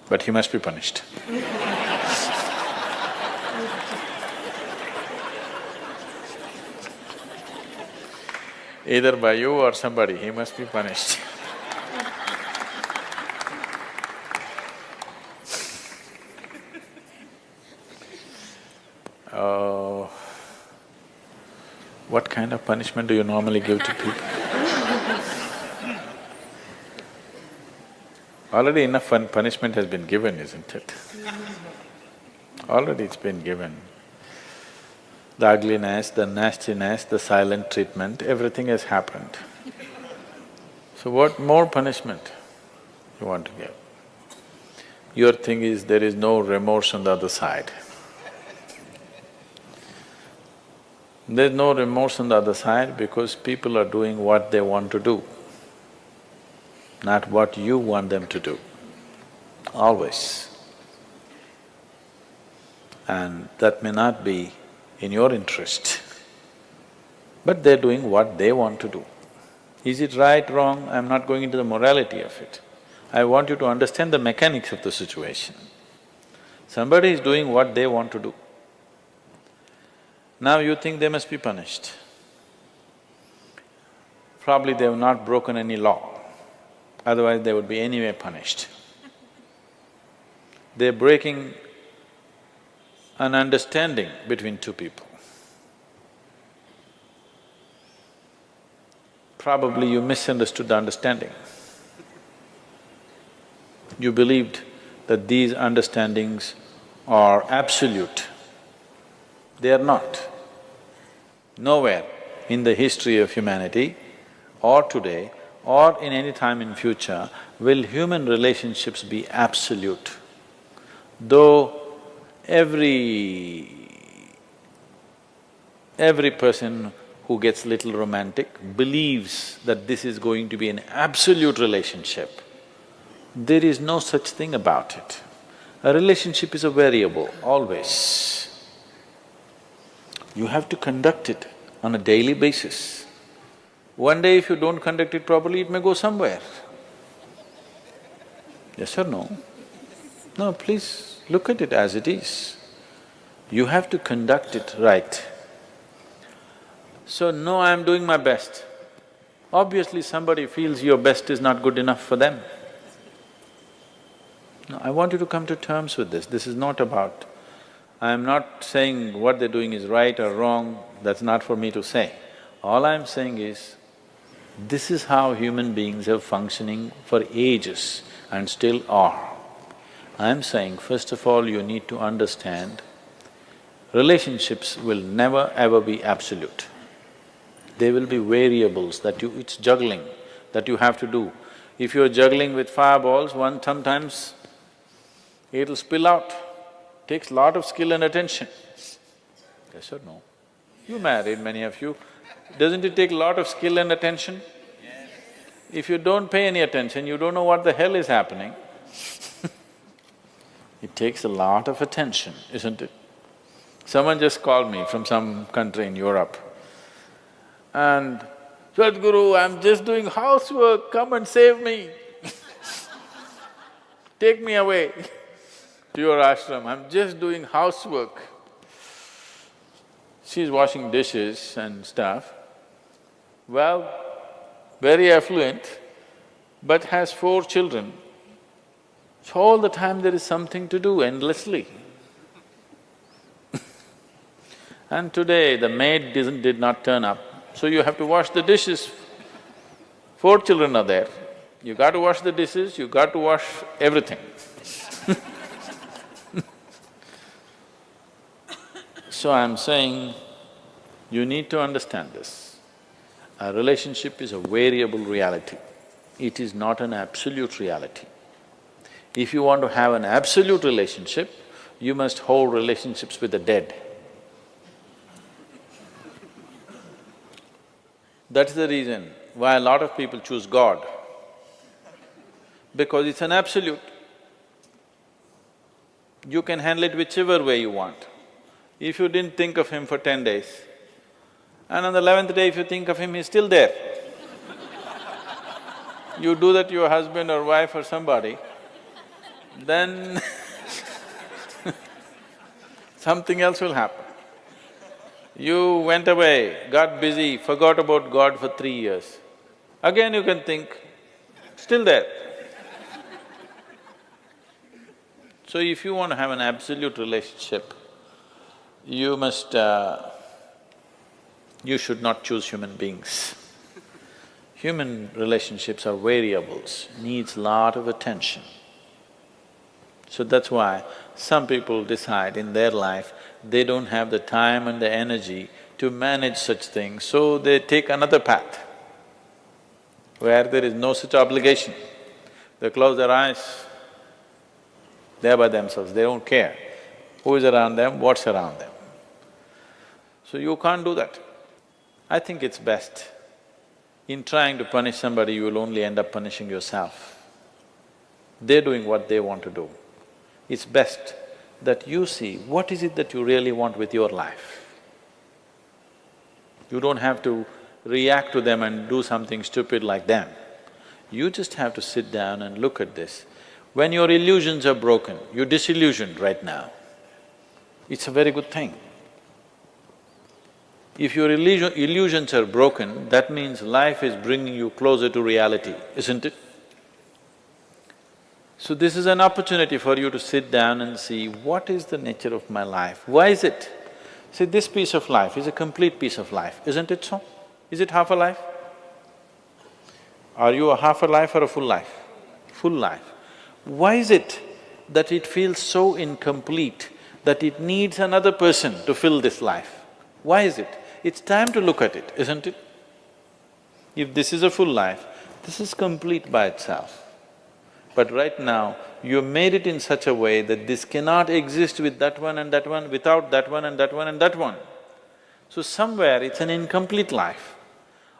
but he must be punished. Either by you or somebody, he must be punished. Oh, what kind of punishment do you normally give to people? Already enough punishment has been given, isn't it? Already it's been given. The ugliness, the nastiness, the silent treatment, everything has happened. So what more punishment you want to give? Your thing is there is no remorse on the other side. There's no remorse on the other side because people are doing what they want to do, not what you want them to do, always. And that may not be in your interest, but they're doing what they want to do. Is it right, wrong? I'm not going into the morality of it. I want you to understand the mechanics of the situation. Somebody is doing what they want to do. Now you think they must be punished. Probably they have not broken any law, otherwise they would be anyway punished. They're breaking an understanding between two people. Probably you misunderstood the understanding. You believed that these understandings are absolute. They are not. Nowhere in the history of humanity or today or in any time in future will human relationships be absolute. Though every person who gets little romantic believes that this is going to be an absolute relationship, there is no such thing about it. A relationship is a variable, always. You have to conduct it on a daily basis. One day if you don't conduct it properly, it may go somewhere. Yes or no? No, please look at it as it is. You have to conduct it right. So, no, I'm doing my best. Obviously somebody feels your best is not good enough for them. No, I want you to come to terms with this. This is not about… I'm not saying what they're doing is right or wrong, that's not for me to say. All I'm saying is, this is how human beings have functioning for ages and still are. I'm saying, first of all, you need to understand, relationships will never ever be absolute. There will be variables that it's juggling that you have to do. If you're juggling with fireballs, sometimes it'll spill out. Takes lot of skill and attention. Yes or no? You married, many of you. Doesn't it take a lot of skill and attention? Yes. If you don't pay any attention, you don't know what the hell is happening. It takes a lot of attention, isn't it? Someone just called me from some country in Europe and, "Sadhguru, I'm just doing housework, come and save me." Take me away to your ashram, I'm just doing housework. She's washing dishes and stuff. Well, very affluent, but has 4 children. So all the time there is something to do endlessly. And today the maid did not turn up, so you have to wash the dishes. 4 children are there, you got to wash the dishes, you got to wash everything. So I'm saying, you need to understand this. A relationship is a variable reality. It is not an absolute reality. If you want to have an absolute relationship, you must hold relationships with the dead. That's the reason why a lot of people choose God, because it's an absolute. You can handle it whichever way you want. If you didn't think of him for 10 days, and on the 11th day if you think of him, he's still there. You do that to your husband or wife or somebody, then something else will happen. You went away, got busy, forgot about God for 3 years. Again you can think, still there. So if you want to have an absolute relationship, you should not choose human beings. Human relationships are variables, needs lot of attention. So that's why some people decide in their life they don't have the time and the energy to manage such things, so they take another path where there is no such obligation. They close their eyes, they're by themselves, they don't care who is around them, what's around them. So you can't do that. I think it's best, in trying to punish somebody, you will only end up punishing yourself. They're doing what they want to do. It's best that you see what is it that you really want with your life. You don't have to react to them and do something stupid like them. You just have to sit down and look at this. When your illusions are broken, you're disillusioned right now, it's a very good thing. If your illusions are broken, that means life is bringing you closer to reality, isn't it? So this is an opportunity for you to sit down and see, what is the nature of my life? Why is it? See, this piece of life is a complete piece of life, isn't it so? Is it half a life? Are you a half a life or a full life? Full life. Why is it that it feels so incomplete that it needs another person to fill this life? Why is it? It's time to look at it, isn't it? If this is a full life, this is complete by itself. But right now, you made it in such a way that this cannot exist with that one and that one, without that one and that one and that one. So somewhere it's an incomplete life,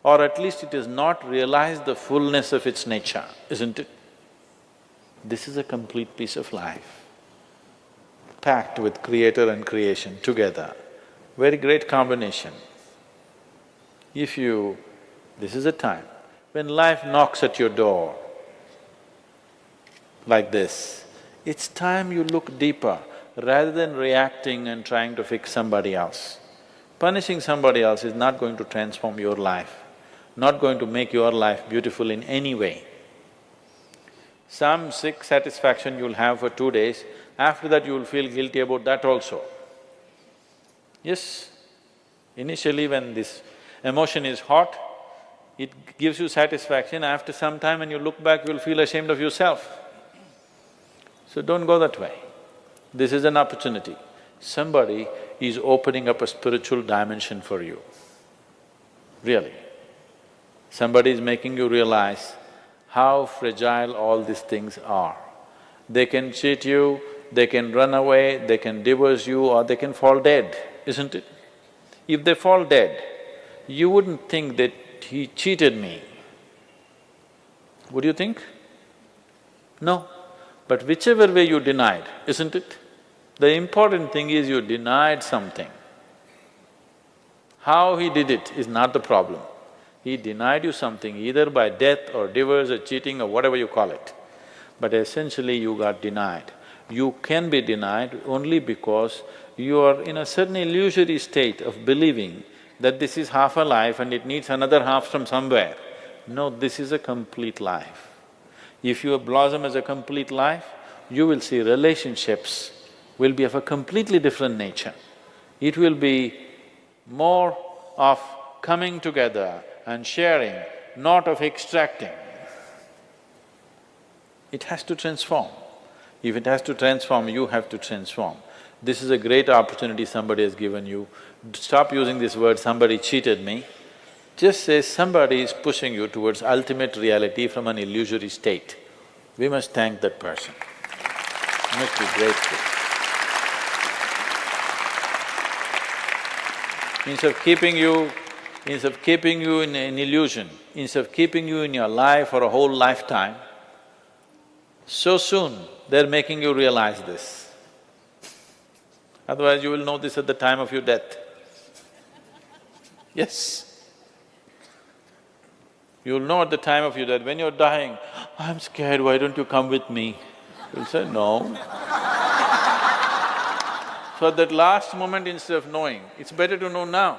or at least it has not realized the fullness of its nature, isn't it? This is a complete piece of life, packed with creator and creation together. Very great combination. This is a time when life knocks at your door like this, it's time you look deeper rather than reacting and trying to fix somebody else. Punishing somebody else is not going to transform your life, not going to make your life beautiful in any way. Some sick satisfaction you'll have for 2 days, after that you will feel guilty about that also. Yes, initially when this emotion is hot, it gives you satisfaction. After some time when you look back, you'll feel ashamed of yourself. So don't go that way. This is an opportunity. Somebody is opening up a spiritual dimension for you, really. Somebody is making you realize how fragile all these things are. They can cheat you, they can run away, they can divorce you, or they can fall dead, isn't it? If they fall dead, you wouldn't think that he cheated me. Would you think? No. But whichever way you denied, isn't it? The important thing is you denied something. How he did it is not the problem. He denied you something either by death or divorce or cheating or whatever you call it. But essentially you got denied. You can be denied only because you are in a certain illusory state of believing that this is half a life and it needs another half from somewhere. No, this is a complete life. If you blossom as a complete life, you will see relationships will be of a completely different nature. It will be more of coming together and sharing, not of extracting. It has to transform. If it has to transform, you have to transform. This is a great opportunity somebody has given you. Stop using this word, somebody cheated me. Just say somebody is pushing you towards ultimate reality from an illusory state. We must thank that person. We must be grateful. Instead of keeping you in an illusion, instead of keeping you in your life for a whole lifetime, so soon they're making you realize this. Otherwise you will know this at the time of your death. Yes. You'll know at the time of your death, when you're dying, I'm scared, why don't you come with me? You'll say, no. So at that last moment, instead of knowing, it's better to know now.